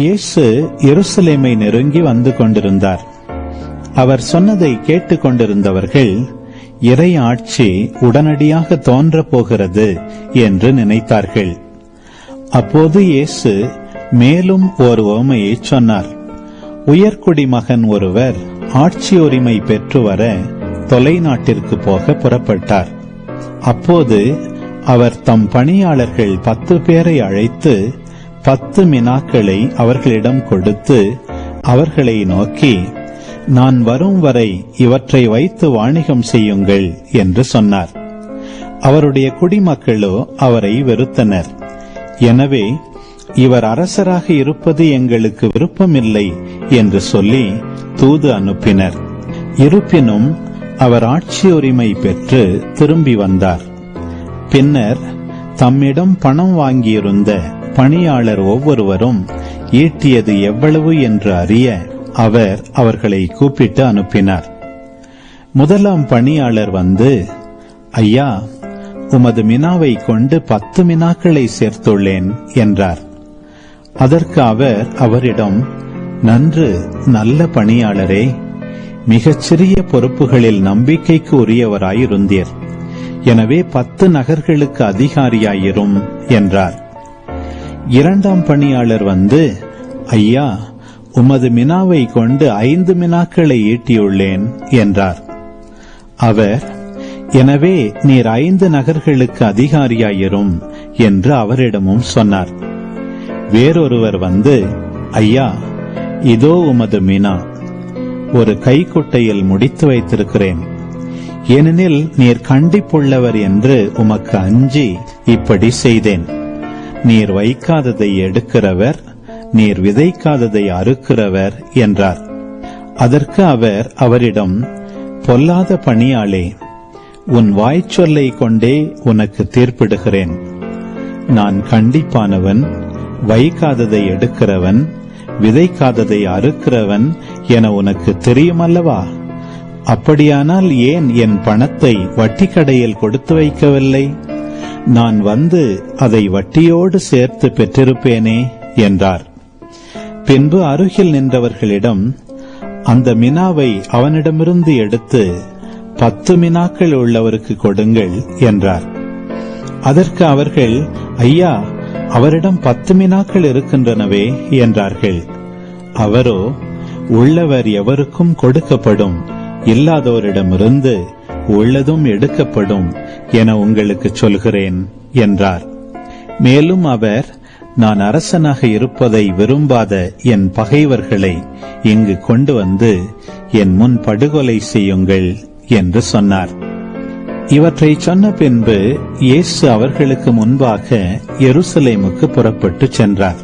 இயேசு எருசலேமை நெருங்கி வந்து கொண்டிருந்தார். அவர் சொன்னதை கேட்டுக் கொண்டிருந்தவர்கள் இறை ஆட்சி உடனடியாக தோன்றப் போகிறது என்று நினைத்தார்கள். அப்போது இயேசு மேலும் ஒரு உவமையை சொன்னார். உயர்குடி மகன் ஒருவர் ஆட்சி உரிமை பெற்று வர தொலைநாட்டிற்கு போக புறப்பட்டார். அப்போது அவர் தம் பணியாளர்கள் 10 பேரை அழைத்து 10 மினாக்களை அவர்களிடம் கொடுத்து அவர்களை நோக்கி, நான் வரும் வரை இவற்றை வைத்து வாணிகம் செய்யுங்கள் என்று சொன்னார். அவருடைய குடிமக்களோ அவரை வெறுத்தனர். எனவே இவர் அரசராக இருப்பது எங்களுக்கு விருப்பமில்லை என்று சொல்லி தூது அனுப்பினர். இருப்பினும் அவர் ஆட்சி உரிமை பெற்று திரும்பி வந்தார். பின்னர் தம்மிடம் பணம் வாங்கியிருந்த பணியாளர் ஒவ்வொருவரும் ஈட்டியது எவ்வளவு என்று அறிய அவர் அவர்களை கூப்பிட்டு அனுப்பினார். முதலாம் பணியாளர் வந்து, ஐயா, உமது மினாவை கொண்டு 10 மினாக்களை சேர்த்துள்ளேன் என்றார். அதற்கு அவர் அவரிடம், நன்று, நல்ல பணியாளரே, மிகச்சிறிய பொறுப்புகளில் நம்பிக்கைக்கு உரியவராயிருந்தீர். எனவே 10 நகர்களுக்கு அதிகாரியாயிரும் என்றார். இரண்டாம் பணியாளர் வந்து, ஐயா, உமது மினாவை கொண்டு 5 மினாக்களை ஈட்டியுள்ளேன் என்றார். அவர், எனவே நீர் 5 நகர்களுக்கு அதிகாரியாயிரும் என்று அவரிடமும் சொன்னார். வேறொருவர் வந்து, ஐயா, இதோ உமது மினா, ஒரு கைக்குட்டையில் முடித்து வைத்திருக்கிறேன். ஏனெனில் நீர் கண்டிப்புள்ளவர் என்று உமக்கு அஞ்சி இப்படி செய்தேன். நீர் வைக்காததை எடுக்கிறவர், நீர் விதைக்காததை அறுக்கிறவர் என்றார். அதற்கு அவர் அவரிடம், பொல்லாத பணியாளே, உன் வாய்ச்சொல்லை கொண்டே உனக்கு தீர்ப்பிடுகிறேன். நான் கண்டிப்பானவன், வைக்காததை எடுக்கிறவன், விதைக்காததை அறுக்கிறவன் என உனக்கு தெரியுமல்லவா? அப்படியானால் ஏன் என் பணத்தை வட்டி கடையில் கொடுத்து வைக்கவில்லை? நான் வந்து அதை வட்டியோடு சேர்த்து பெற்றிருப்பேனே என்றார். பின்பு அருகில் நின்றவர்களிடம், அந்த மினாவை அவனிடமிருந்து எடுத்து 10 மினாக்கள் உள்ளவருக்கு கொடுங்கள் என்றார். அதற்கு அவர்கள், ஐயா, அவரிடம் 10 மினாக்கள் இருக்கின்றனவே என்றார்கள். அவரோ, உள்ளவர் எவருக்கும் கொடுக்கப்படும், இல்லாதோரிடமிருந்து உள்ளதும் எடுக்கப்படும் என உங்களுக்கு சொல்கிறேன் என்றார். மேலும் அவர், நான் அரசனாக இருப்பதை விரும்பாத என் பகைவர்களை இங்கு கொண்டு வந்து என் முன் படுகொலை செய்யுங்கள் என்று சொன்னார். இவற்றை சொன்ன பின்பு இயேசு அவர்களுக்கு முன்பாக எருசலேமுக்கு புறப்பட்டு சென்றார்.